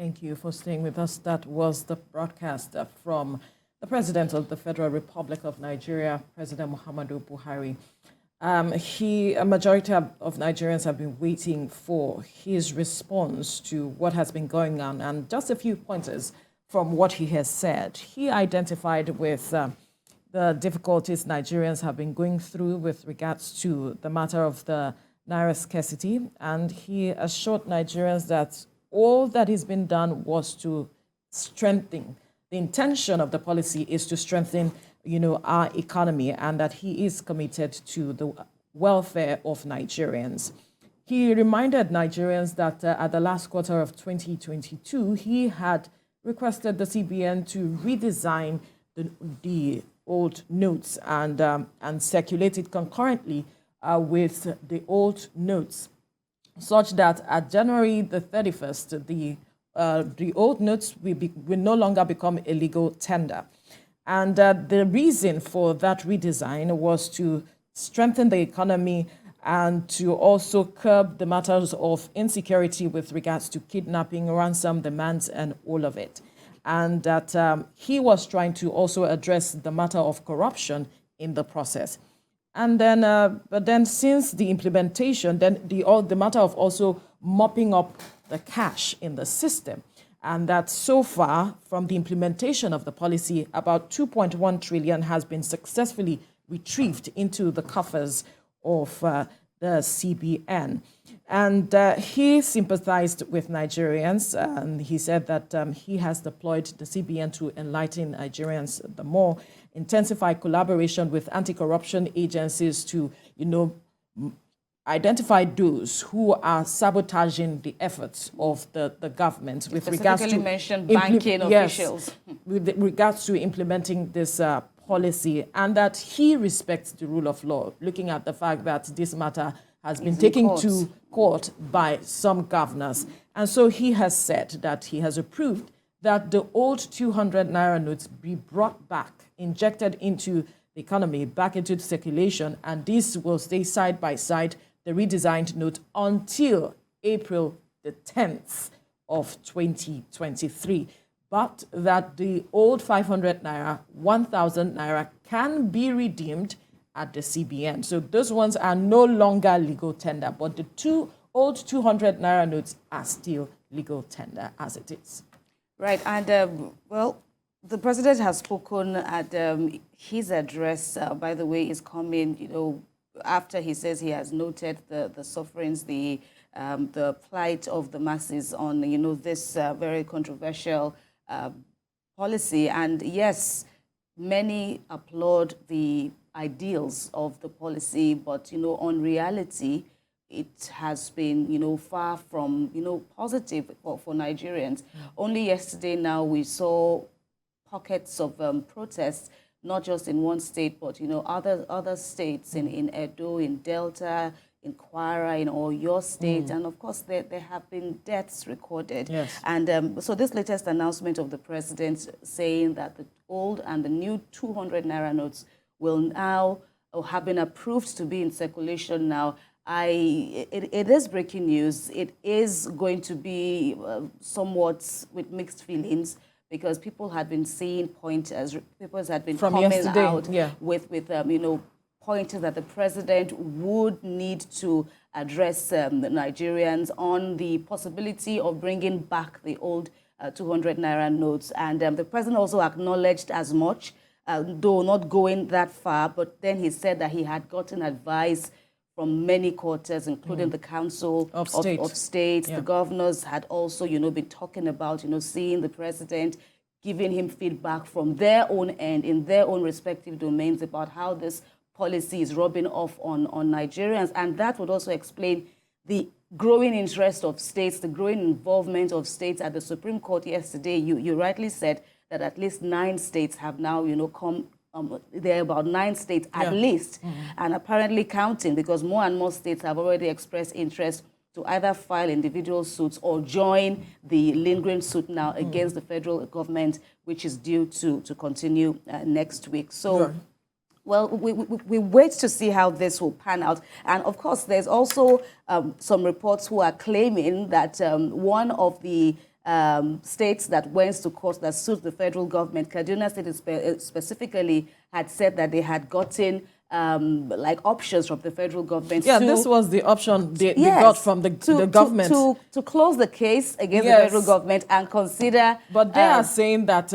Thank you for staying with us. That was the broadcast from the President of the Federal Republic of Nigeria, President Muhammadu Buhari. A majority of Nigerians have been waiting for his response to what has been going on. And just a few pointers from what he has said. He identified with the difficulties Nigerians have been going through with regards to the matter of the Naira scarcity. And he assured Nigerians that all that has been done was to strengthen. The intention of the policy is to strengthen, our economy, and that he is committed to the welfare of Nigerians. He reminded Nigerians that at the last quarter of 2022, he had requested the CBN to redesign the old notes and circulate it concurrently with the old notes, such that at January the 31st, the old notes will no longer become a legal tender. And the reason for that redesign was to strengthen the economy and to also curb the matters of insecurity with regards to kidnapping, ransom demands, and all of it. And that he was trying to also address the matter of corruption in the process. And then, but then since the implementation, then the matter of also mopping up the cash in the system. And that so far, from the implementation of the policy, about 2.1 trillion has been successfully retrieved into the coffers of the CBN. And he sympathized with Nigerians, and he said that he has deployed the CBN to enlighten Nigerians the more, intensify collaboration with anti-corruption agencies to, identify those who are sabotaging the efforts of the government with regards to mentioned banking officials. With regards to implementing this policy, and that he respects the rule of law, looking at the fact that this matter has been taken to court by some governors. And so he has said that he has approved that the old 200 Naira notes be brought back, injected into the economy, back into circulation, and this will stay side by side, the redesigned note, until April the 10th of 2023. But that the old 500 Naira, 1,000 Naira can be redeemed at the CBN. So those ones are no longer legal tender, but the old 200 Naira notes are still legal tender as it is. Right, and well, the president has spoken at his address, by the way, is coming, after he says he has noted the sufferings, the plight of the masses on, this very controversial policy. And yes, many applaud the ideals of the policy, but, on reality, it has been, far from, positive for Nigerians. Only yesterday now we saw pockets of protests, not just in one state, but, other states in Edo, in Delta, in Kwara, in Oyo State, and of course there have been deaths recorded. Yes. And so this latest announcement of the president saying that the old and the new 200 Naira notes will now, or have been approved to be in circulation now, it is breaking news. It is going to be somewhat with mixed feelings, because people had been seeing pointers, people had been coming out with pointers that the president would need to address the Nigerians on the possibility of bringing back the old 200 Naira notes. And the president also acknowledged as much, though not going that far, but then he said that he had gotten advice from many quarters, including the Council of States. Yeah. The governors had also, been talking about, seeing the president, giving him feedback from their own end, in their own respective domains, about how this policy is rubbing off on Nigerians. And that would also explain the growing interest of states, the growing involvement of states at the Supreme Court yesterday. You rightly said that at least 9 states have now, come. There are about 9 states at least, and apparently counting, because more and more states have already expressed interest to either file individual suits or join the lingering suit now against the federal government, which is due to continue next week. So, well, we wait to see how this will pan out. And of course, there's also some reports who are claiming that one of the states that went to court that sued the federal government. Kaduna State specifically had said that they had gotten like options from the federal government. Yeah, this was the option they got from the government. To close the case against the federal government and consider... But they are saying that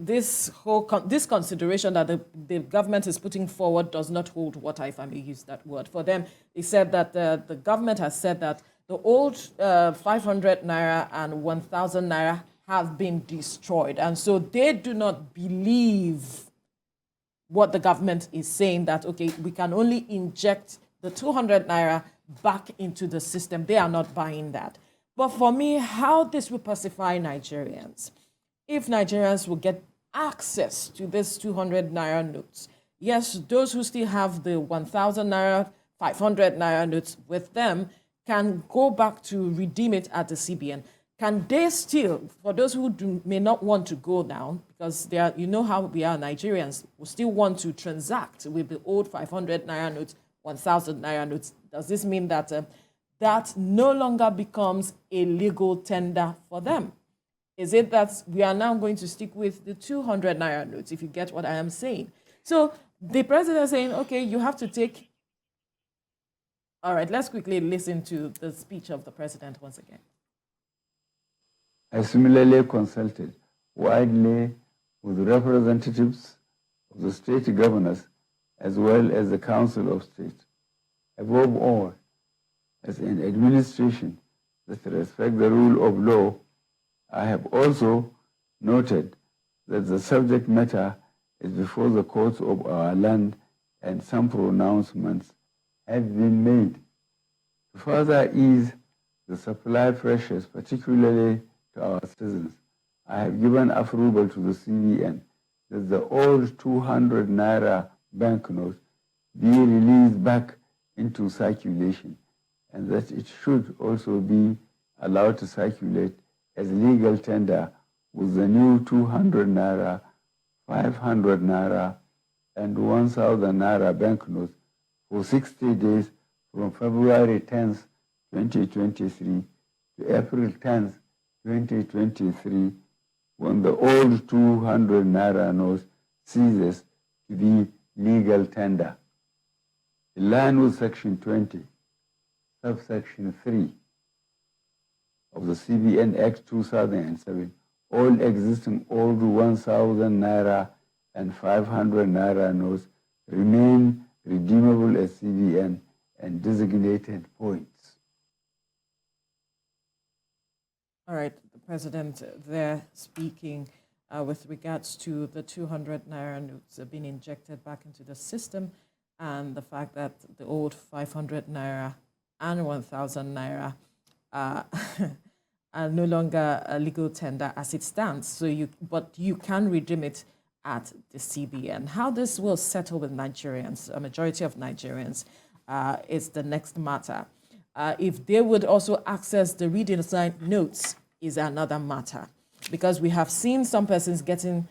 this consideration that the government is putting forward does not hold water, if I may use that word. For them, they said that the government has said that the old 500 Naira and 1,000 Naira have been destroyed. And so they do not believe what the government is saying, that, okay, we can only inject the 200 Naira back into the system. They are not buying that. But for me, how this will pacify Nigerians, if Nigerians will get access to this 200 Naira notes, yes, those who still have the 1,000 Naira, 500 Naira notes with them can go back to redeem it at the CBN. Can they still, for those who may not want to go down, because they are, you know how we are, Nigerians, who still want to transact with the old 500 Naira notes, 1,000 Naira notes, does this mean that that no longer becomes a legal tender for them? Is it that we are now going to stick with the 200 Naira notes, if you get what I am saying? So the president is saying, okay, you have to take... All right, let's quickly listen to the speech of the president once again. I similarly consulted widely with representatives of the state governors as well as the Council of State. Above all, as an administration that respects the rule of law, I have also noted that the subject matter is before the courts of our land and some pronouncements have been made. To further ease the supply pressures, particularly to our citizens, I have given approval to the CBN that the old 200 Naira banknotes be released back into circulation, and that it should also be allowed to circulate as legal tender with the new 200 Naira, 500 Naira, and 1,000 Naira banknotes for 60 days from February 10th, 2023 to April 10th, 2023, when the old 200 Naira notes ceases to be legal tender. In line with Section 20, subsection 3 of the CBN Act 2007, all existing old 1,000 Naira and 500 Naira notes remain redeemable at CBN and designated points. All right, the president there speaking with regards to the 200 Naira notes being injected back into the system, and the fact that the old 500 Naira and 1,000 Naira are no longer a legal tender as it stands. So but you can redeem it at the CBN. How this will settle with Nigerians, a majority of Nigerians, is the next matter. If they would also access the redesigned notes is another matter, because we have seen some persons getting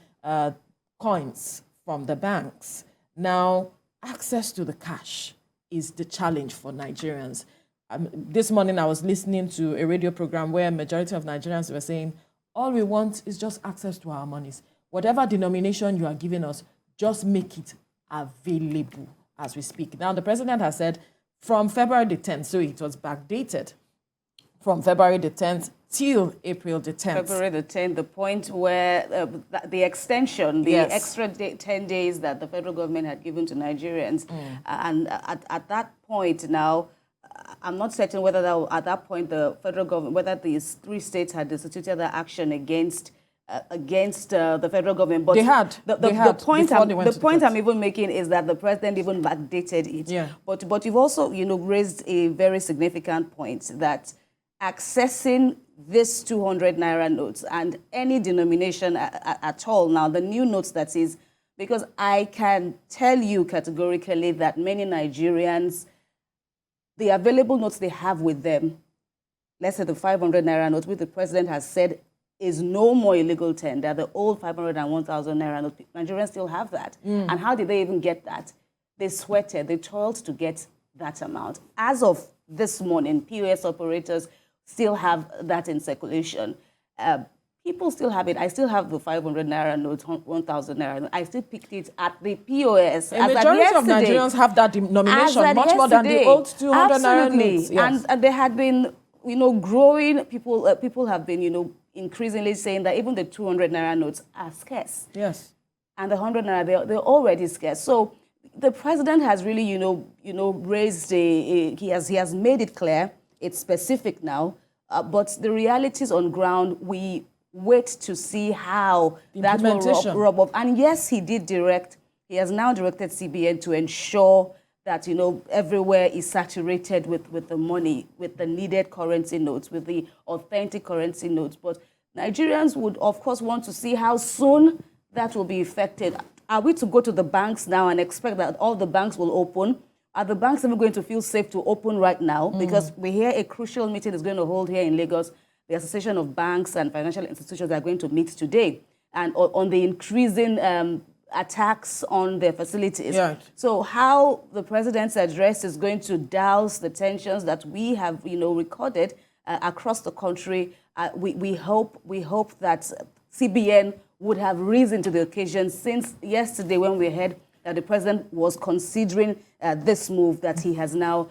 coins from the banks. Now, access to the cash is the challenge for Nigerians. This morning, I was listening to a radio program where a majority of Nigerians were saying, all we want is just access to our monies. Whatever denomination you are giving us, just make it available as we speak. Now, the president has said from February the 10th, so it was backdated, from February the 10th till April the 10th. February the 10th, the point where the extension, the extra 10 days that the federal government had given to Nigerians. And at that point now, I'm not certain whether at that point the federal government, whether these three states had instituted their action against the federal government. But the point I'm even making is that the president even backdated it. Yeah. But you've also, raised a very significant point that accessing this 200 Naira notes and any denomination at all now, the new notes that is, because I can tell you categorically that many Nigerians, the available notes they have with them, let's say the 500 Naira note, which the president has said is no more illegal tender, the old 500 and 1,000 Naira note, Nigerians still have that. And how did they even get that? They sweated, they toiled to get that amount. As of this morning, POS operators still have that in circulation. People still have it. I still have the 500 Naira notes, 1,000 Naira note. I still picked it at the POS. A majority of Nigerians have that denomination, much more than the old 200 Naira notes. Yes. And there had been, growing, people have been, increasingly saying that even the 200 Naira notes are scarce. Yes. And the 100 Naira, they're already scarce. So the president has really, raised he has made it clear, it's specific now, but the realities on ground, we wait to see how that will rub off. And yes, he has now directed CBN to ensure that, everywhere is saturated with the money, with the needed currency notes, with the authentic currency notes. But Nigerians would, of course, want to see how soon that will be effected. Are we to go to the banks now and expect that all the banks will open? Are the banks even going to feel safe to open right now? Because we hear a crucial meeting is going to hold here in Lagos. The Association of Banks and Financial Institutions are going to meet today and on the increasing attacks on their facilities. Yeah. So how the president's address is going to douse the tensions that we have, recorded across the country. We hope that CBN would have risen to the occasion since yesterday when we heard that the president was considering this move that he has now,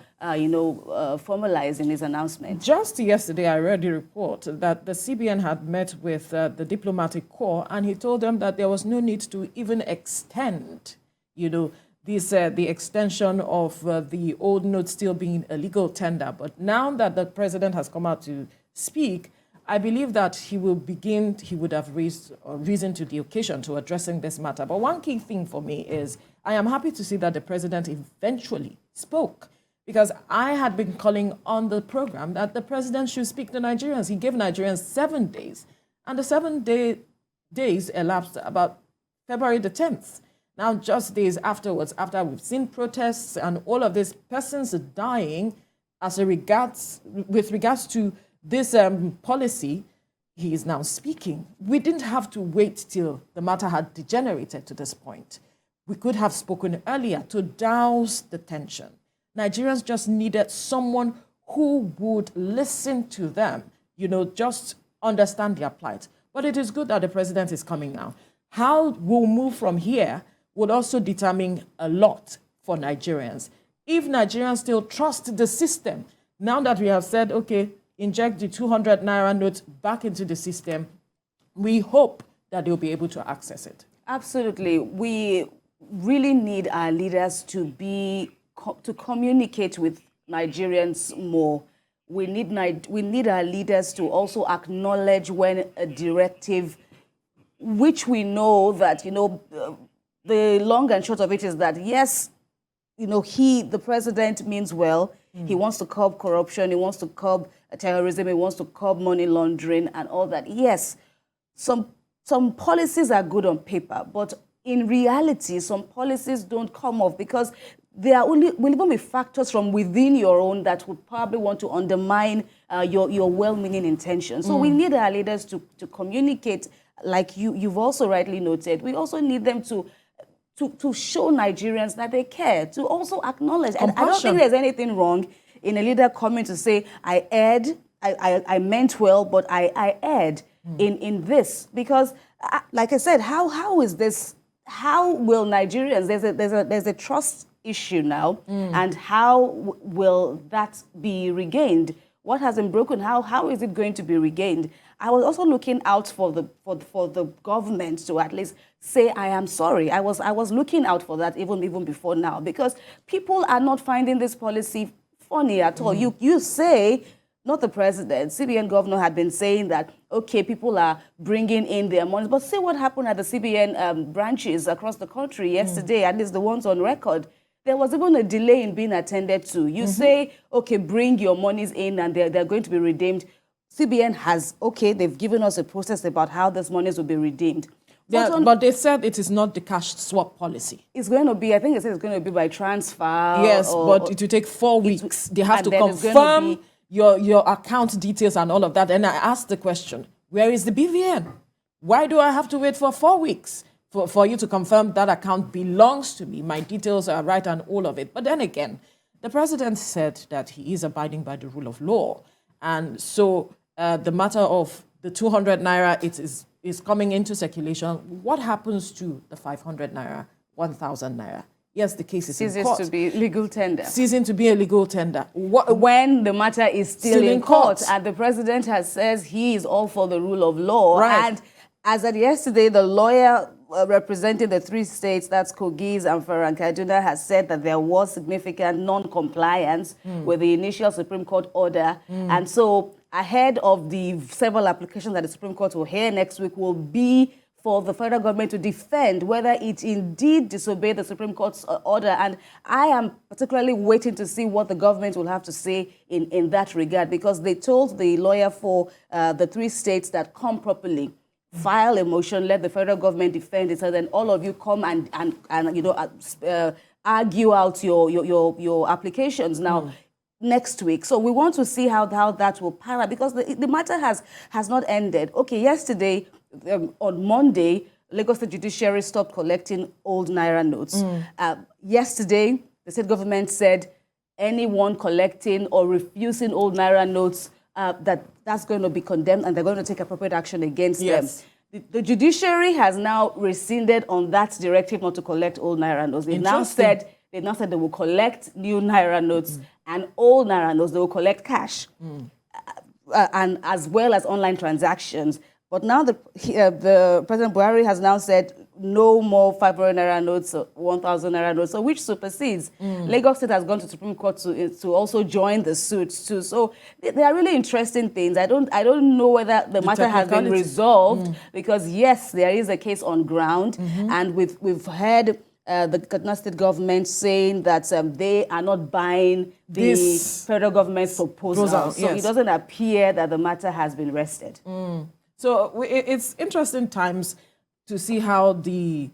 formalized in his announcement. Just yesterday, I read a report that the CBN had met with the diplomatic corps, and he told them that there was no need to even extend, the extension of the old note still being a legal tender. But now that the president has come out to speak, I believe that he would have risen to the occasion to addressing this matter. But one key thing for me is I am happy to see that the president eventually spoke, because I had been calling on the program that the president should speak to Nigerians. He gave Nigerians 7 days, and the 7 days elapsed about February the 10th. Now, just days afterwards, after we've seen protests and all of these persons dying with regards to this policy, he is now speaking. We didn't have to wait till the matter had degenerated to this point. We could have spoken earlier to douse the tension. Nigerians just needed someone who would listen to them, just understand their plight. But it is good that the president is coming now. How we'll move from here would also determine a lot for Nigerians. If Nigerians still trust the system, now that we have said, okay, inject the 200 Naira notes back into the system, we hope that they'll be able to access it. Absolutely. We really need our leaders to communicate with Nigerians more. We need our leaders to also acknowledge when a directive, which we know that, the long and short of it is that, yes, the president means well. He wants to curb corruption. He wants to curb terrorism. He wants to curb money laundering and all that. Yes, some policies are good on paper, but in reality, some policies don't come off because there will even be factors from within your own that would probably want to undermine your well-meaning intentions. So we need our leaders to communicate, like you've also rightly noted. We also need them to show Nigerians that they care, to also acknowledge. And I don't think there's anything wrong in a leader coming to say, I erred, I meant well, but I erred in this. Because, like I said, how is this, how will Nigerians, there's a trust issue now, and how will that be regained? What has been broken? How is it going to be regained? I was also looking out for the government to at least say, I am sorry. I was looking out for that even before now, because people are not finding this policy funny at all. You say, not the president, CBN governor had been saying that, okay, people are bringing in their money, but see what happened at the CBN branches across the country yesterday, at least the ones on record. There was even a delay in being attended to. You say, okay, bring your monies in and they're going to be redeemed. CBN has, okay, they've given us a process about how these monies will be redeemed. But they said it is not the cash swap policy. It's going to be, I think it says it's going to be by transfer. Yes, but it will take 4 weeks. They have to confirm your account details and all of that. And I asked the question, where is the BVN? Why do I have to wait for 4 weeks for you to confirm that account belongs to me? My details are right and all of it. But then again, the president said that he is abiding by the rule of law. And so the matter of the 200 naira is coming into circulation. What happens to the 500 naira, 1,000 naira? Yes, the case is in court. Ceases to be legal tender. Ceasing to be a legal tender. When the matter is still in court, and the president has says he is all for the rule of law. Right. And as of yesterday, the lawyer representing the 3 states, that's Kogi, Zamfara, and Kaduna, has said that there was significant non-compliance with the initial Supreme Court order. And so ahead of the several applications that the Supreme Court will hear next week will be for the federal government to defend whether it indeed disobeyed the Supreme Court's order. And I am particularly waiting to see what the government will have to say in that regard, because they told the lawyer for the 3 states that come properly, file a motion, let the federal government defend it, so then all of you come and argue out your applications now next week. So we want to see how that will pan out, because the matter has not ended. Okay, yesterday, on Monday, Lagos State Judiciary stopped collecting old Naira notes. Yesterday, the state government said anyone collecting or refusing old Naira notes, that's going to be condemned and they're going to take appropriate action against them. The judiciary has now rescinded on that directive not to collect old Naira notes. They've now said they will collect new Naira notes and old Naira notes. They will collect cash, and as well as online transactions. But now the President Buhari has now said no more 500 Naira notes, 1,000 Naira notes, so which supersedes. Lagos State has gone to Supreme Court to also join the suit too. So they are really interesting things. I don't know whether the matter has been resolved, because yes, there is a case on ground, and we've heard the Kaduna State government saying that they are not buying the federal government's proposal. So it doesn't appear that the matter has been rested. So it's interesting times to see how the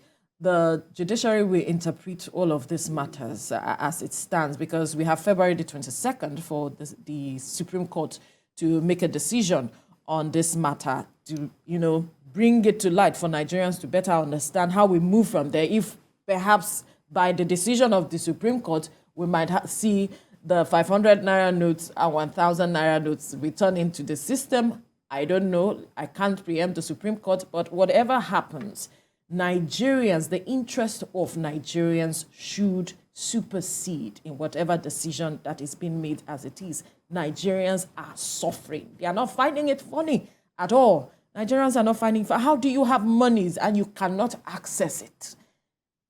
judiciary will interpret all of these matters as it stands, because we have February the 22nd for the Supreme Court to make a decision on this matter, to bring it to light for Nigerians to better understand how we move from there. If perhaps by the decision of the Supreme Court, we might see the 500 Naira notes and 1,000 Naira notes return into the system. I don't know. I can't preempt the Supreme Court, but whatever happens, Nigerians, the interest of Nigerians should supersede in whatever decision that is being made as it is. Nigerians are suffering. They are not finding it funny at all. Nigerians are not finding it. How do you have monies and you cannot access it?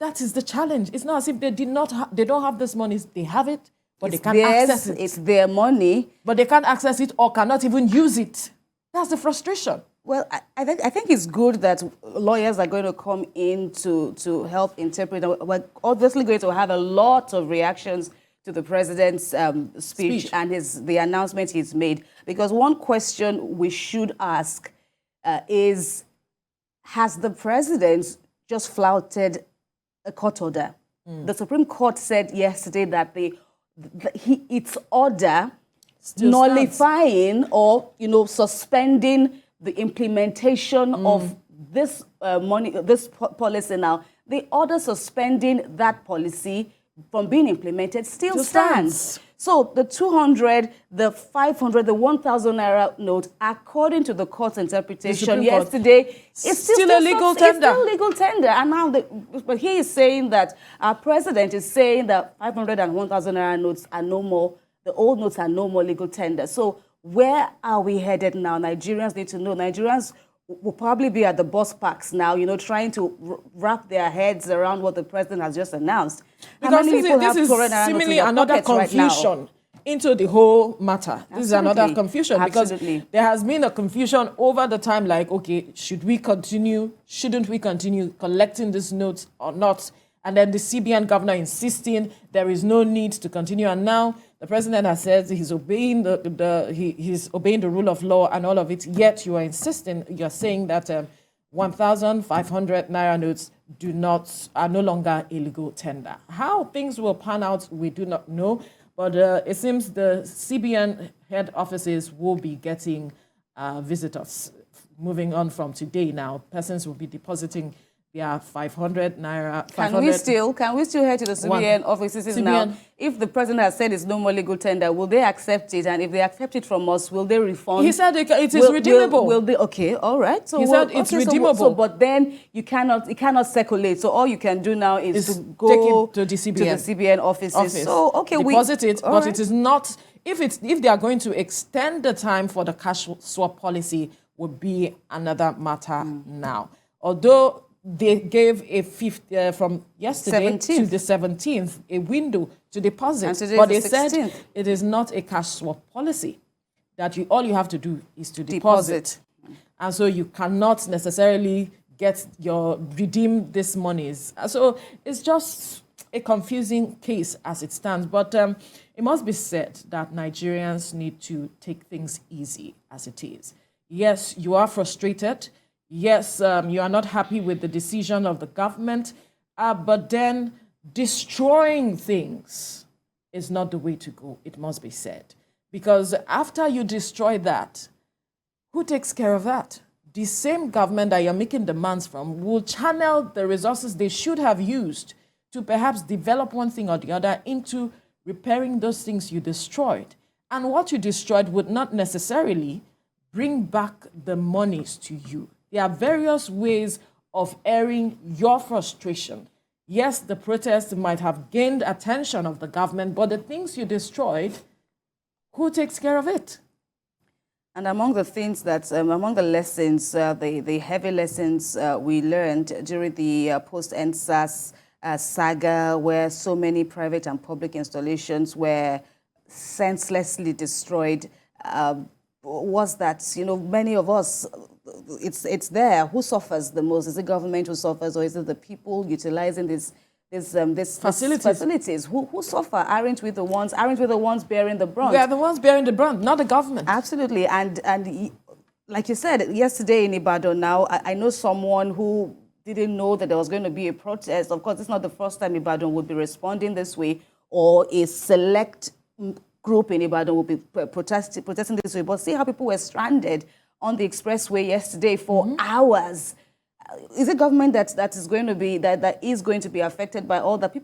That is the challenge. It's not as if they don't have this money. They have it, but they can't access it. It's their money. But they can't access it or cannot even use it. That's the frustration. Well, I think it's good that lawyers are going to come in to help interpret. We're obviously going to have a lot of reactions to the president's speech and the announcement he's made. Because one question we should ask is, has the president just flouted a court order? The Supreme Court said yesterday that its order nullifying or suspending the implementation of this policy now, the order suspending that policy from being implemented still stands. So the 200, the 500, the 1,000 Naira note, according to the court's interpretation yesterday, is still a legal tender. It's still legal tender. And now, but he is saying that our president is saying that 500 and 1,000 Naira notes are no more. The old notes are no more legal tender. So where are we headed now? Nigerians need to know. Nigerians will probably be at the bus parks now, trying to wrap their heads around what the president has just announced. Because this is seemingly another confusion into the whole matter. Absolutely. This is another confusion because there has been a confusion over the time, like, okay, should we continue? Shouldn't we continue collecting these notes or not? And then the CBN governor insisting there is no need to continue. And now the president has said he's obeying he's obeying the rule of law and all of it. Yet you are insisting, you're saying that 1,500 Naira notes are no longer a legal tender. How things will pan out, we do not know. But it seems the CBN head offices will be getting visitors. Moving on from today now, persons will be depositing They are 500 Naira. Can we still head to the CBN offices now? If the president has said it's no more legal tender, will they accept it? And if they accept it from us, will they refund? He said it is redeemable. Will they? Okay, all right. So he said it's redeemable. But then it cannot circulate. So all you can do now is to go take it to the CBN offices. So okay, deposit it, but it is not. If they are going to extend the time for the cash swap policy, would be another matter now. Although they gave a from yesterday 17th. to the 17th, a window to deposit. But they 16th. said it is not a cash swap policy, that all you have to do is to deposit. And so you cannot necessarily redeem these monies. So it's just a confusing case as it stands. But it must be said that Nigerians need to take things easy as it is. Yes, you are frustrated. Yes, you are not happy with the decision of the government, but then destroying things is not the way to go, it must be said. Because after you destroy that, who takes care of that? The same government that you're making demands from will channel the resources they should have used to perhaps develop one thing or the other into repairing those things you destroyed. And what you destroyed would not necessarily bring back the monies to you. There are various ways of airing your frustration. Yes, the protest might have gained attention of the government, but the things you destroyed, who takes care of it? And among the things that, among the lessons, the heavy lessons we learned during the post-EndSARS saga, where so many private and public installations were senselessly destroyed, was that, many of us, it's there. Who suffers the most? Is it government who suffers, or is it the people utilizing these facilities? Who suffer? Aren't we the ones bearing the brunt? We are the ones bearing the brunt, not the government. Absolutely. And like you said, yesterday in Ibadan now, I know someone who didn't know that there was going to be a protest. Of course, it's not the first time Ibadan would be responding this way, or a select group in Ibadan will be protesting this way. But see how people were stranded on the expressway yesterday for hours. Is it government that is going to be affected by all that?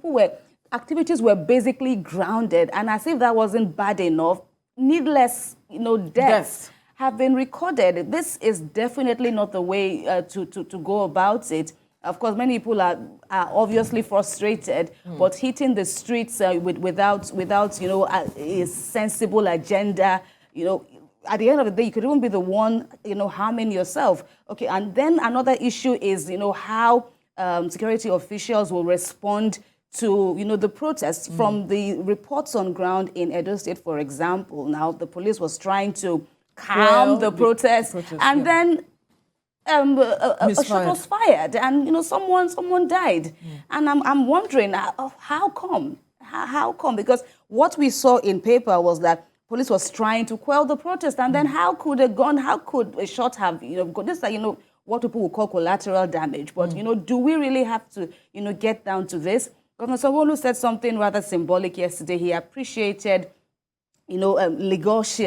Activities were basically grounded, and as if that wasn't bad enough, needless, deaths have been recorded. This is definitely not the way to go about it. Of course, many people are obviously frustrated, but hitting the streets without a sensible agenda, at the end of the day, you could even be the one, harming yourself. Okay, and then another issue is, how security officials will respond to, the protests. From the reports on ground in Edo State, for example, now the police was trying to calm the protests, and then a shot was fired, and someone died, and I'm wondering how come? How come? Because what we saw in paper was that police was trying to quell the protest, and then how could a shot have, this is what people would call collateral damage. But do we really have to, get down to this? Governor Sanwo-Olu said something rather symbolic yesterday. He appreciated, Lagos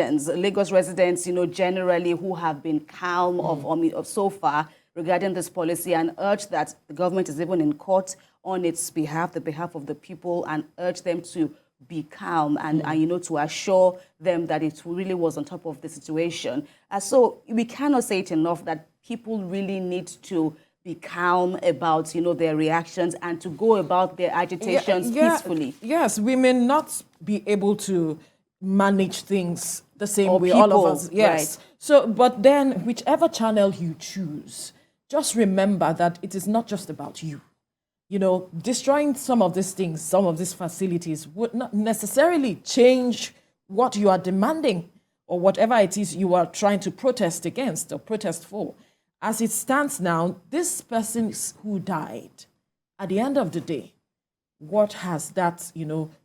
residents, generally who have been calm of so far regarding this policy, and urged that the government is even in court on its behalf, the behalf of the people, and urged them to be calm and to assure them that it really was on top of the situation. So we cannot say it enough that people really need to be calm about, their reactions and to go about their agitations peacefully. Yes, we may not be able to manage things the same way, people, all of us. Yes. Right. So, but then whichever channel you choose, just remember that it is not just about you. Destroying some of these things, some of these facilities would not necessarily change what you are demanding or whatever it is you are trying to protest against or protest for. As it stands now, this person who died, at the end of the day, what has that,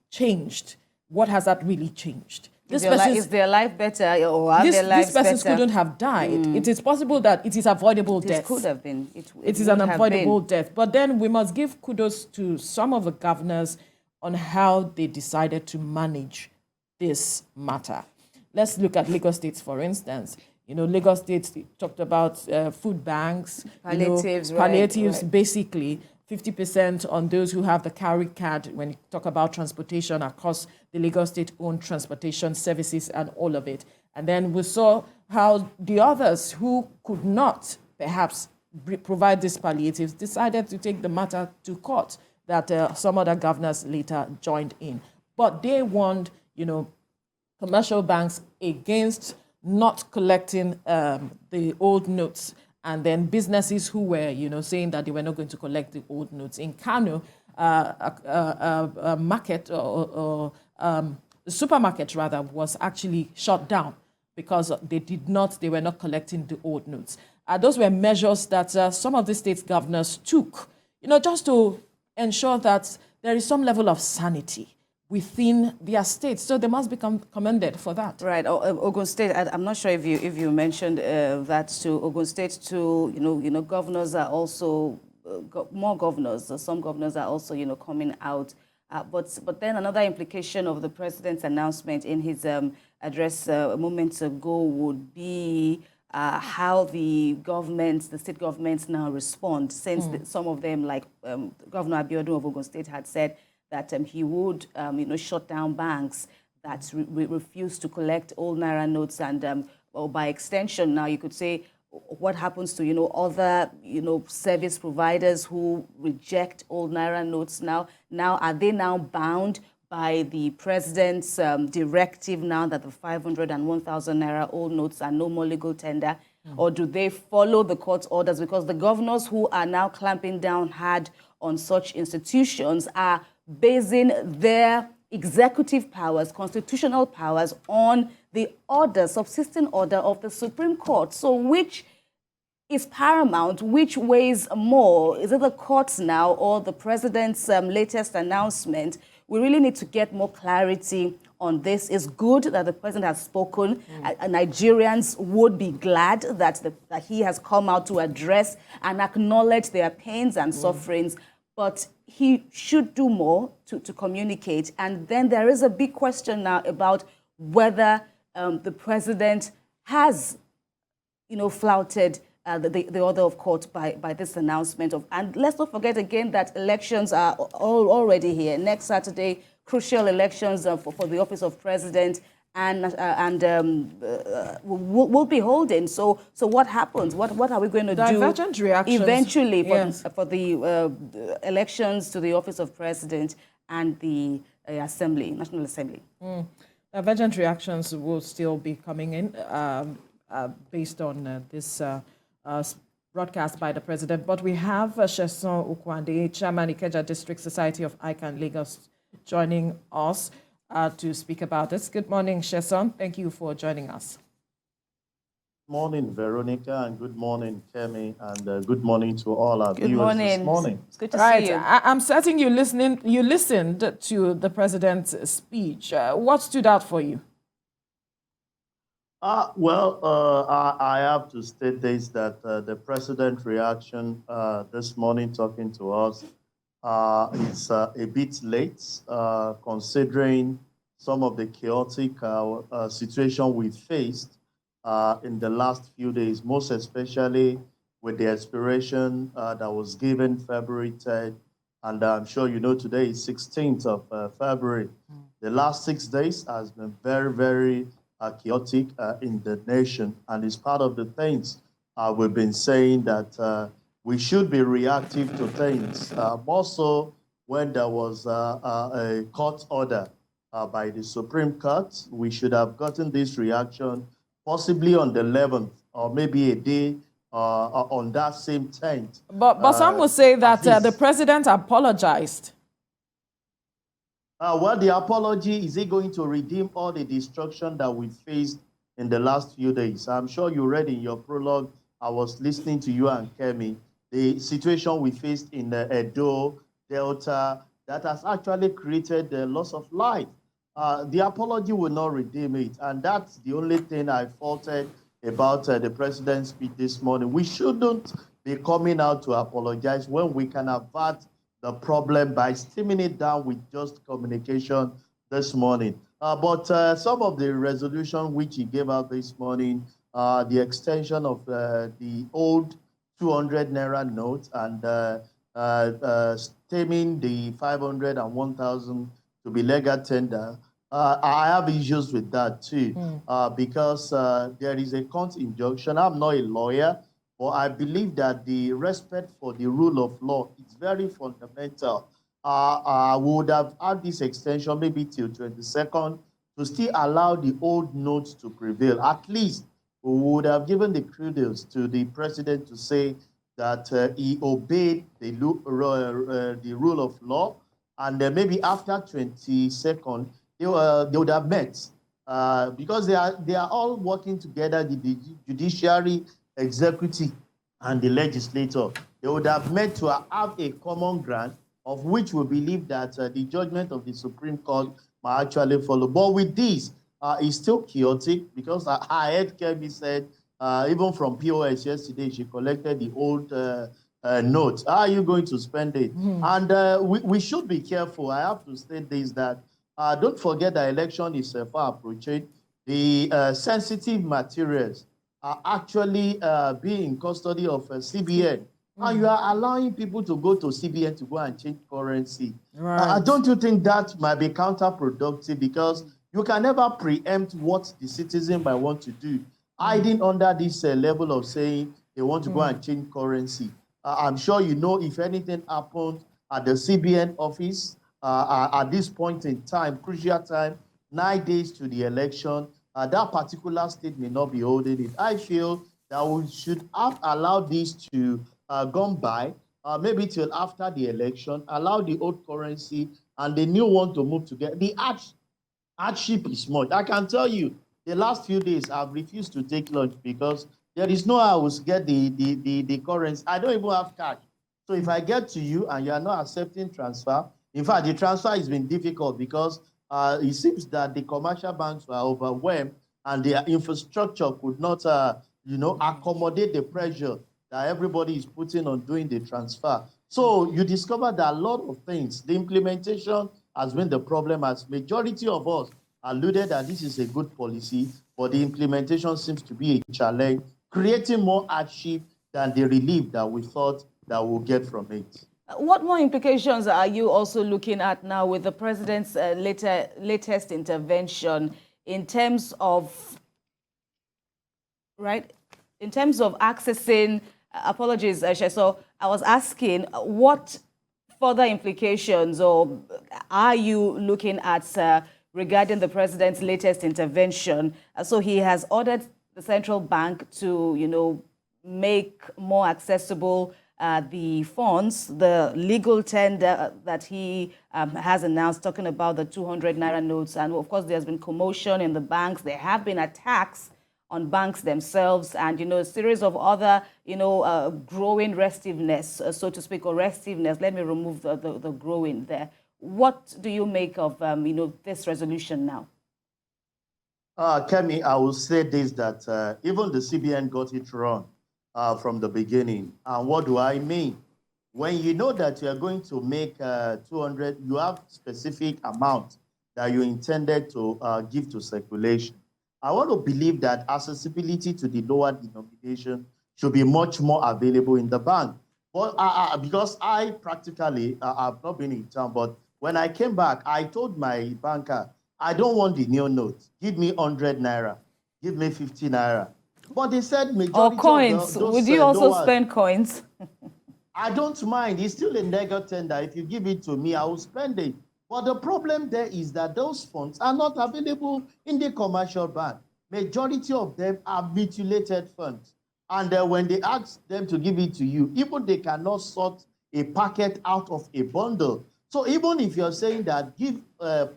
changed? What has that really changed? Is their life better, or are their lives better? This person couldn't have died. It is possible that it is avoidable death. It could have been. It is an avoidable death. But then we must give kudos to some of the governors on how they decided to manage this matter. Let's look at Lagos State, for instance. Lagos State talked about food banks, palliatives, palliatives, right. basically 50% on those who have the carry card when you talk about transportation across the Lagos State-owned transportation services and all of it. And then we saw how the others who could not perhaps provide these palliatives decided to take the matter to court, that some other governors later joined in. But they warned, commercial banks against not collecting the old notes, and then businesses who were, saying that they were not going to collect the old notes. In Kano, a market or the supermarket rather was actually shut down because they were not collecting the old notes. Those were measures that some of the state governors took, just to ensure that there is some level of sanity within their states. So they must be commended for that. Right. Ogun State, I'm not sure if you mentioned that too. Ogun State too, governors are also, more governors, some governors are also, coming out. But then another implication of the president's announcement in his address a moment ago would be how the state governments now respond, since some of them, like Governor Abiodun of Ogun State, had said that he would, shut down banks that refuse to collect old Naira notes, and or by extension, now you could say, what happens to other service providers who reject old Naira notes now? Now are they now bound by the president's directive now that the 500 and 1,000 Naira old notes are no more legal tender? Or do they follow the court's orders? Because the governors who are now clamping down hard on such institutions are basing their executive powers, constitutional powers, on the subsisting order of the Supreme Court. So which is paramount? Which weighs more? Is it the courts now or the president's latest announcement? We really need to get more clarity on this. It's good that the president has spoken. Nigerians would be glad that he has come out to address and acknowledge their pains and sufferings. But he should do more to communicate. And then there is a big question now about whether the president has, flouted the order of court by this announcement. And let's not forget again that elections are already here. Next Saturday, crucial elections for the office of president will be holding. So what happens? What are we going to do? Divergent reactions Eventually for the elections to the office of president and the National Assembly? Divergent reactions will still be coming in based on this broadcast by the president. But we have Sheson Ukwande, Chairman, Ikeja District Society of ICAN Lagos, joining us to speak about this. Good morning, Sheson. Thank you for joining us. Good morning, Veronica, and good morning, Kemi, and good morning to all our viewers this morning. It's good to see you. I'm certain you listened to the president's speech. What stood out for you? I have to state this, that the president's reaction this morning talking to us is a bit late, considering some of the chaotic situation we faced in the last few days, most especially with the expiration that was given February 3rd. And I'm sure you know today is 16th of February. The last 6 days has been very, very chaotic in the nation. And it's part of the things we've been saying, that we should be reactive to things, more so when there was a court order by the Supreme Court. We should have gotten this reaction possibly on the 11th, or maybe a day on that same 10th. But some will say that the president apologized. Well, the apology, is it going to redeem all the destruction that we faced in the last few days? I'm sure you read in your prologue, I was listening to you and Kemi, the situation we faced in the Edo, Delta, that has actually created the loss of life. The apology will not redeem it. And that's the only thing I faulted about the president's speech this morning. We shouldn't be coming out to apologize when we can avert the problem by stemming it down with just communication this morning. But some of the resolution which he gave out this morning the extension of the old 200 Naira note and stemming the 500 and 1,000 to be legal tender. I have issues with that too, because there is a court injunction. I'm not a lawyer, but I believe that the respect for the rule of law is very fundamental. We would have had this extension maybe till 22nd to still allow the old notes to prevail. At least we would have given the kudos to the president to say that he obeyed the rule of law, and maybe after 22nd, they would have met, because they are all working together, the judiciary, executive, and the legislature. They would have met to have a common ground of which we believe that the judgment of the Supreme Court might actually follow. But with this, it's still chaotic, because I heard Kemi said, even from POS yesterday, she collected the old notes. How are you going to spend it? And we should be careful. I have to state this, that don't forget the election is far approaching. The sensitive materials are actually being in custody of CBN. And you are allowing people to go to CBN to go and change currency. Right. Don't you think that might be counterproductive? Because you can never preempt what the citizen might want to do. Hiding under this level of saying they want to go and change currency. I'm sure you know, if anything happened at the CBN office at this point in time, crucial time, 9 days to the election, that particular state may not be holding it. I feel that we should have allowed this to gone by, maybe till after the election, allow the old currency and the new one to move together. The hardship is much. I can tell you, the last few days, I've refused to take lunch because there is no how I will get the currency. I don't even have cash. So if I get to you and you are not accepting transfer, in fact, the transfer has been difficult because it seems that the commercial banks were overwhelmed and their infrastructure could not, accommodate the pressure that everybody is putting on doing the transfer. So you discover that a lot of things, the implementation has been the problem, as majority of us alluded that this is a good policy, but the implementation seems to be a challenge, creating more hardship than the relief that we thought that we'll get from it. What more implications are you also looking at now with the president's latest intervention in terms of, in terms of accessing, apologies, so I was asking what further implications or are you looking at regarding the president's latest intervention? So he has ordered the central bank to, make more accessible the funds, the legal tender that he has announced, talking about the 200 Naira notes. And of course, there's been commotion in the banks. There have been attacks on banks themselves and, a series of other, growing restiveness, so to speak, or restiveness. Let me remove the growing there. What do you make of, this resolution now? Kemi, I will say this, that even the CBN got it wrong from the beginning. And what do I mean? When you know that you are going to make 200, you have specific amount that you intended to give to circulation. I want to believe that accessibility to the lower denomination should be much more available in the bank. But because I practically, I've not been in town, but when I came back, I told my banker, I don't want the new note. Give me 100 Naira. Give me 50 Naira. But they said majority or coins. Of those would you also lower, spend coins? I don't mind. It's still a legal tender. If you give it to me, I will spend it. But the problem there is that those funds are not available in the commercial bank. Majority of them are mutilated funds. And when they ask them to give it to you, even they cannot sort a packet out of a bundle. So even if you're saying that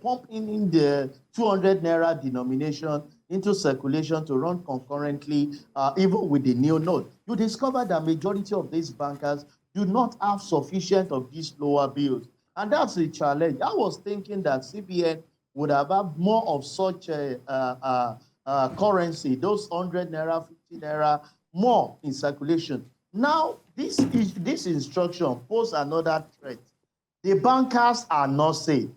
pump in the 200 Naira denomination into circulation to run concurrently, even with the new note, you discover that majority of these bankers do not have sufficient of these lower bills. And that's the challenge. I was thinking that CBN would have had more of such currency, those 100 Naira, 50 Naira, more in circulation. Now, this instruction poses another threat. The bankers are not safe.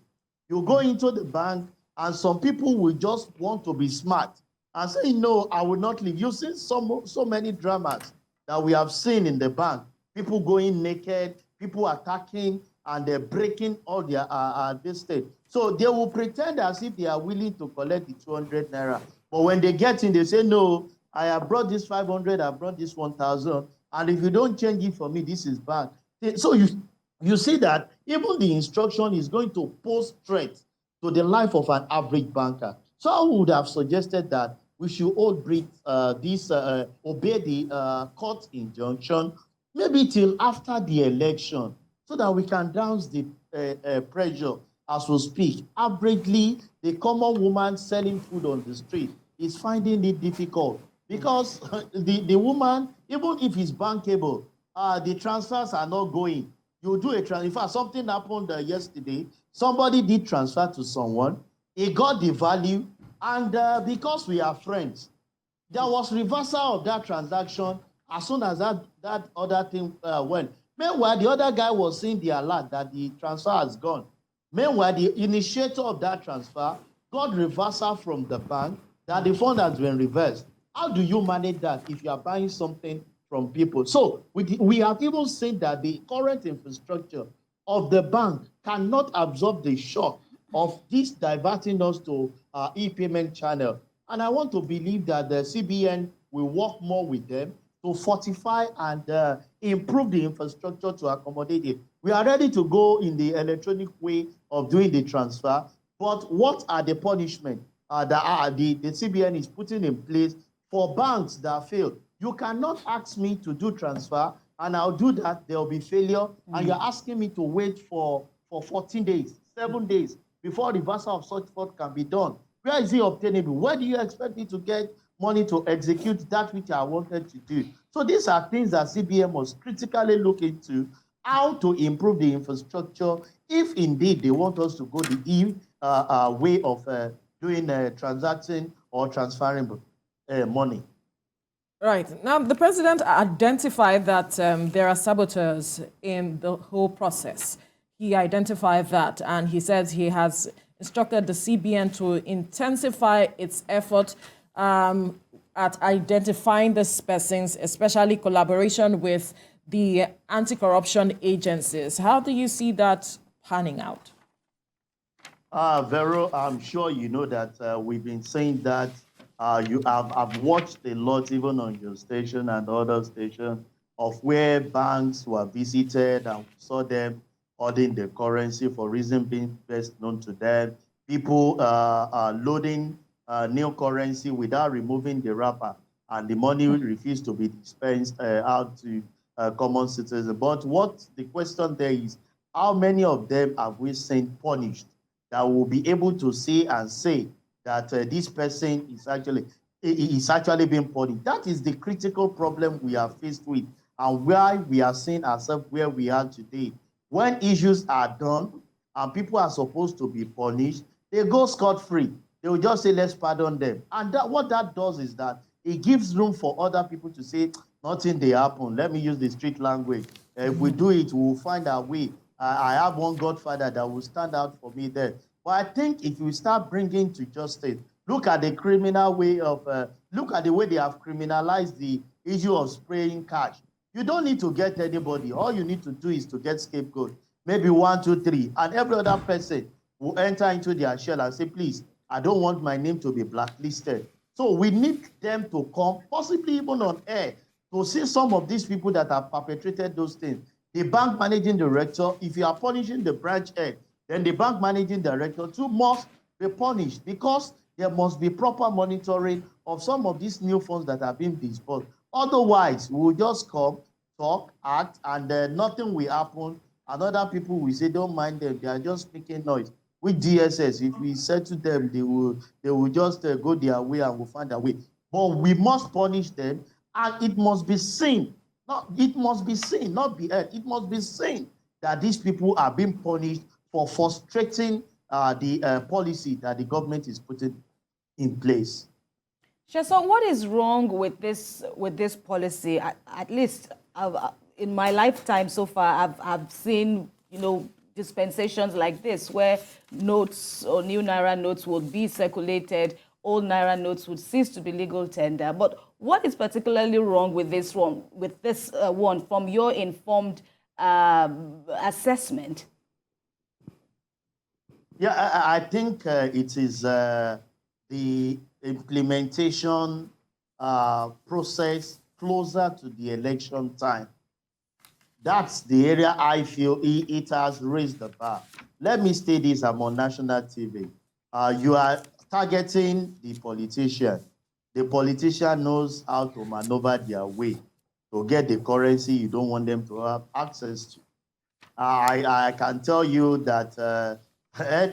You go into the bank and some people will just want to be smart and saying, no, I will not leave. You've seen so many dramas that we have seen in the bank. People going naked, people attacking, and they're breaking all their this state. So they will pretend as if they are willing to collect the 200 naira. But when they get in, they say, no, I have brought this 500, I brought this 1,000, and if you don't change it for me, this is bad. So you see that even the instruction is going to pose threat to the life of an average banker. So I would have suggested that we should all obey the court injunction, maybe till after the election, so that we can douse the pressure as we speak. Averagely, the common woman selling food on the street is finding it difficult because the woman, even if it's bankable, the transfers are not going. You do a transfer. In fact, something happened yesterday. Somebody did transfer to someone. He got the value, and because we are friends, there was reversal of that transaction as soon as that other thing went. Meanwhile, the other guy was seeing the alert that the transfer has gone. Meanwhile, the initiator of that transfer got reversal from the bank that the fund has been reversed. How do you manage that if you are buying something from people? So we have even seen that the current infrastructure of the bank cannot absorb the shock of this diverting us to e-payment channel. And I want to believe that the CBN will work more with them to fortify and improve the infrastructure to accommodate it. We are ready to go in the electronic way of doing the transfer, but what are the punishments that the CBN is putting in place for banks that fail? You cannot ask me to do transfer, and I'll do that, there will be failure, and you're asking me to wait for 14 days, 7 days, before reversal of such fault can be done. Where is it obtainable? Where do you expect me to get money to execute that which I wanted to do? So these are things that CBN must critically look into, how to improve the infrastructure if indeed they want us to go the way of doing transacting or transferring money. Right. Now, the president identified that there are saboteurs in the whole process. He identified that, and he says he has instructed the CBN to intensify its effort at identifying these persons, especially collaboration with the anti-corruption agencies. How do you see that panning out? Vero, I'm sure you know that we've been saying that I've watched a lot, even on your station and other stations, of where banks were visited and saw them holding the currency for reason being best known to them. People loading new currency without removing the wrapper, and the money refused to be dispensed out to common citizens. But what the question there is, how many of them have we seen punished that will be able to say that this person is actually being punished? That is the critical problem we are faced with, and why we are seeing ourselves where we are today. When issues are done and people are supposed to be punished, they go scot-free. They will just say, let's pardon them. And what that does is that it gives room for other people to say, nothing they happen. Let me use the street language. If we do it, we'll find our way. I have one godfather that will stand out for me there. But I think if we start bringing to justice, look at the criminal way of, look at the way they have criminalized the issue of spraying cash. You don't need to get anybody. All you need to do is to get scapegoat. Maybe 1, 2, 3. And every other person will enter into their shell and say, please, I don't want my name to be blacklisted. So we need them to come, possibly even on air, to see some of these people that have perpetrated those things. The bank managing director, if you are punishing the branch head, then the bank managing director too must be punished, because there must be proper monitoring of some of these new funds that are being disbursed. Otherwise, we will just come, talk, act, and nothing will happen. And other people will say, don't mind them, they are just making noise. With DSS, if we say to them, they will just go their way and will find a way. But we must punish them, and it must be seen. It must be seen, not be heard. It must be seen that these people are being punished for frustrating the policy that the government is putting in place. Sure. So what is wrong with this policy? At least in my lifetime so far, I've seen, dispensations like this, where notes or new Naira notes will be circulated old Naira notes would cease to be legal tender. But what is particularly wrong with this one, from your informed assessment? Yeah, I think it is the implementation process closer to the election time. That's the area I feel it has raised the bar. Let me state this, I'm on national TV. You are targeting the politician. The politician knows how to maneuver their way to get the currency you don't want them to have access to. I can tell you that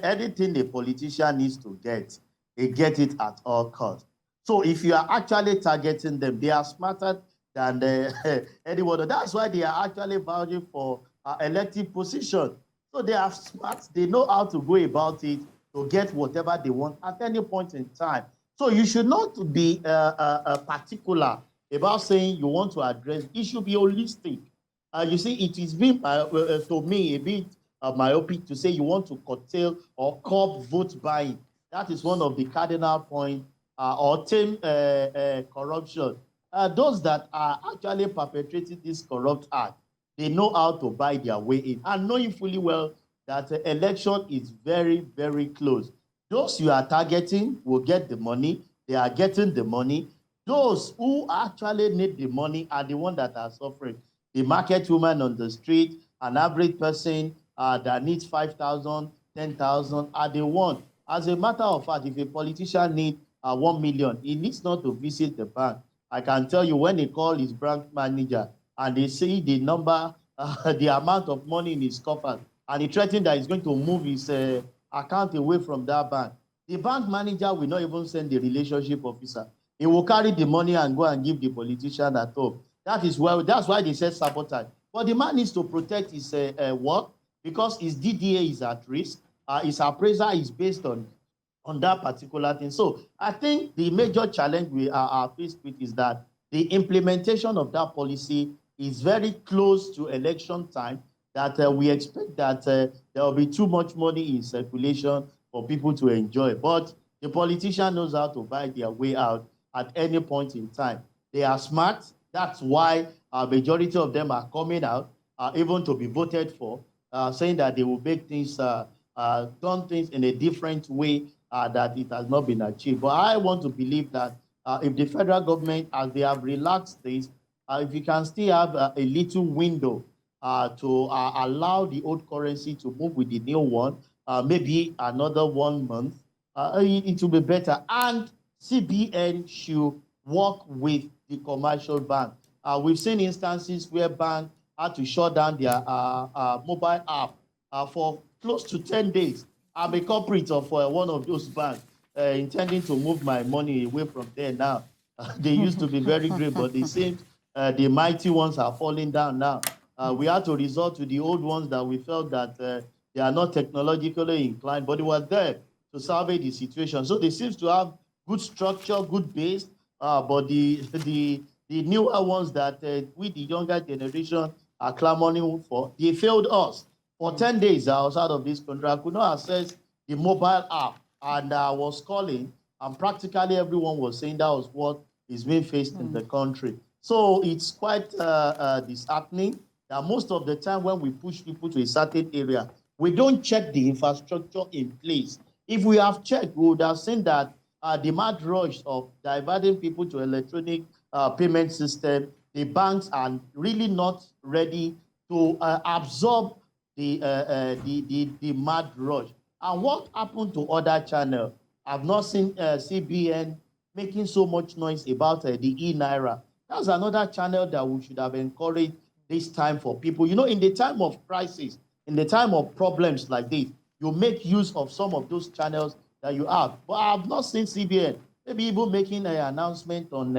anything the politician needs to get, they get it at all costs. So if you are actually targeting them, they are smarter than anyone. That's why they are actually vouching for elective position. So they are smart. They know how to go about it to get whatever they want at any point in time. So you should not be particular about saying you want to address. It should be holistic. You see, it is been, to me, a bit myopic to say you want to curtail or curb vote buying. That is one of the cardinal points, or tame corruption. Those that are actually perpetrating this corrupt act, they know how to buy their way in, and knowing fully well that the election is very, very close. Those you are targeting will get the money. They are getting the money. Those who actually need the money are the ones that are suffering. The market woman on the street, an average person that needs 5,000, 10,000 are the one. As a matter of fact, if a politician needs 1 million, he needs not to visit the bank. I can tell you when he call his bank manager and they see the number, the amount of money in his coffers, and he threatened that he's going to move his account away from that bank, the bank manager will not even send the relationship officer. He will carry the money and go and give the politician at home. That's why they said sabotage. But the man needs to protect his work because his DDA is at risk. His appraisal is based on that particular thing. So I think the major challenge we are faced with is that the implementation of that policy is very close to election time, that we expect that there will be too much money in circulation for people to enjoy. But the politician knows how to buy their way out at any point in time. They are smart. That's why a majority of them are coming out, even to be voted for, saying that they will make things, done things in a different way that it has not been achieved. But I want to believe that if the federal government, as they have relaxed this, if you can still have a little window to allow the old currency to move with the new one, maybe another 1 month, it will be better. And CBN should work with the commercial bank. We've seen instances where banks had to shut down their mobile app for close to 10 days. I'm a corporate of one of those banks, intending to move my money away from there now. They used to be very great, but they seem the mighty ones are falling down now. We had to resort to the old ones that we felt that they are not technologically inclined, but they were there to salvage the situation. So they seem to have good structure, good base, but the newer ones that we, the younger generation, are clamoring for, they failed us. For 10 days, I was out of this country. I could not access the mobile app, and I was calling, and practically everyone was saying that was what is being faced in the country. So it's quite disheartening that most of the time when we push people to a certain area, we don't check the infrastructure in place. If we have checked, we would have seen that the mad rush of diverting people to electronic payment system, the banks are really not ready to absorb the mad rush. And what happened to other channels? I've not seen CBN making so much noise about the e-Naira. That's another channel that we should have encouraged this time for people. You know, in the time of crisis, in the time of problems like this, you make use of some of those channels that you have. But I've not seen CBN maybe even making an announcement on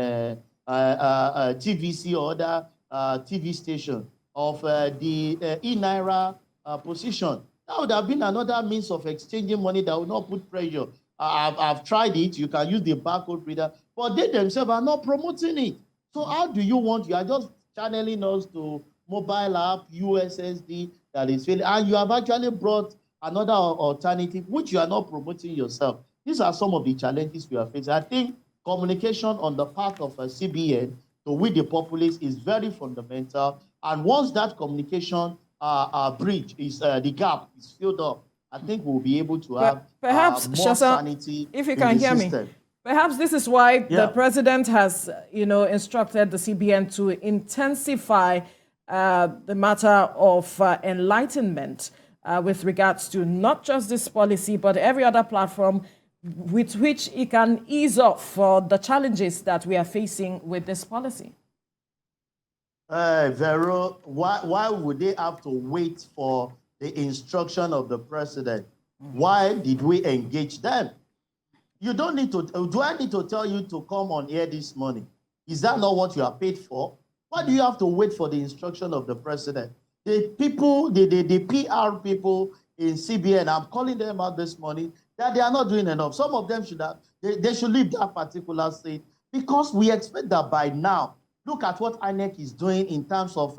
TVC or other TV station of the e-Naira position. That would have been another means of exchanging money that would not put pressure. I've tried it. You can use the barcode reader, but they themselves are not promoting it. So how do you want? You are just channeling us to mobile app, USSD that is failing, and you have actually brought another alternative which you are not promoting yourself. These are some of the challenges we are facing. I think communication on the part of CBN to with the populace is very fundamental. And once that communication bridge is the gap is filled up, I think we'll be able to have perhaps more sanity if you in can the hear system. me. Perhaps this is why Yeah. the president has, instructed the CBN to intensify the matter of enlightenment with regards to not just this policy, but every other platform with which it can ease off for the challenges that we are facing with this policy. Vero, why would they have to wait for the instruction of the president? Why did we engage them? You don't need to, do I need to tell you to come on air this morning? Is that not what you are paid for? Why do you have to wait for the instruction of the president? The people, the PR people in CBN, I'm calling them out this morning, that they are not doing enough. Some of them should have, they should leave that particular state because we expect that by now, look at what INEC is doing in terms of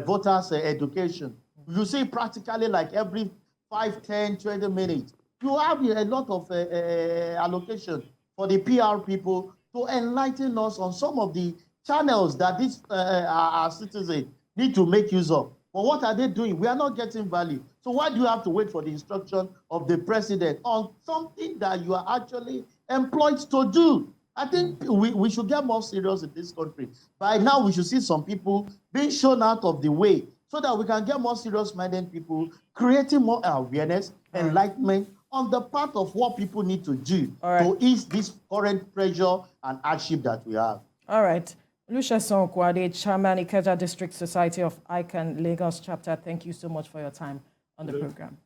voters' education. You see practically like every 5, 10, 20 minutes, you have a lot of allocation for the PR people to enlighten us on some of the channels that these our citizens need to make use of. But what are they doing? We are not getting value. So why do you have to wait for the instruction of the president on something that you are actually employed to do? I think we should get more serious in this country. By now, we should see some people being shown out of the way so that we can get more serious-minded people, creating more awareness, enlightenment on the part of what people need to do to ease this current pressure and hardship that we have. All right. Olusegun Okwade, Chairman, Ikeja District Society of ICAN Lagos Chapter, thank you so much for your time on the program.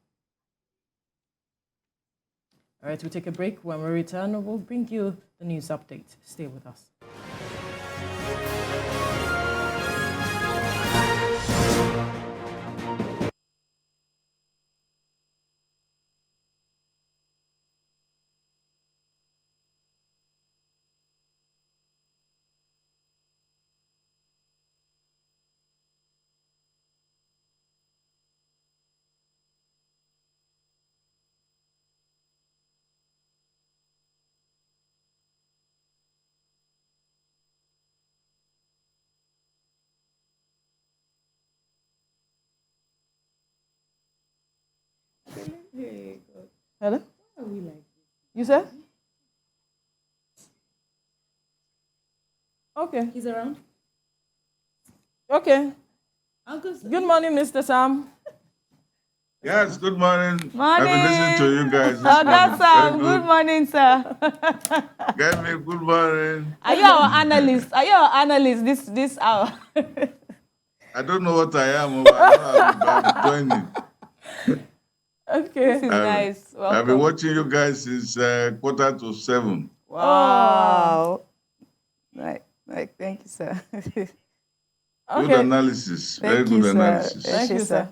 All right, we'll take a break. When we return, we'll bring you the news update. Stay with us. Hello? You said? Okay. He's around? Okay. Uncle. Good morning, Mr. Sam. Yes, good morning. Morning. I've been listening to you guys. Uncle Sam, good morning, sir. Get me, good morning. Are you our analyst? Are you our analyst this hour? I don't know what I am, but I know I'm joining. Okay. This is nice. Welcome. I've been watching you guys since 6:45. Wow. Right. Thank you, sir. Good analysis. Very good analysis. Thank you, sir.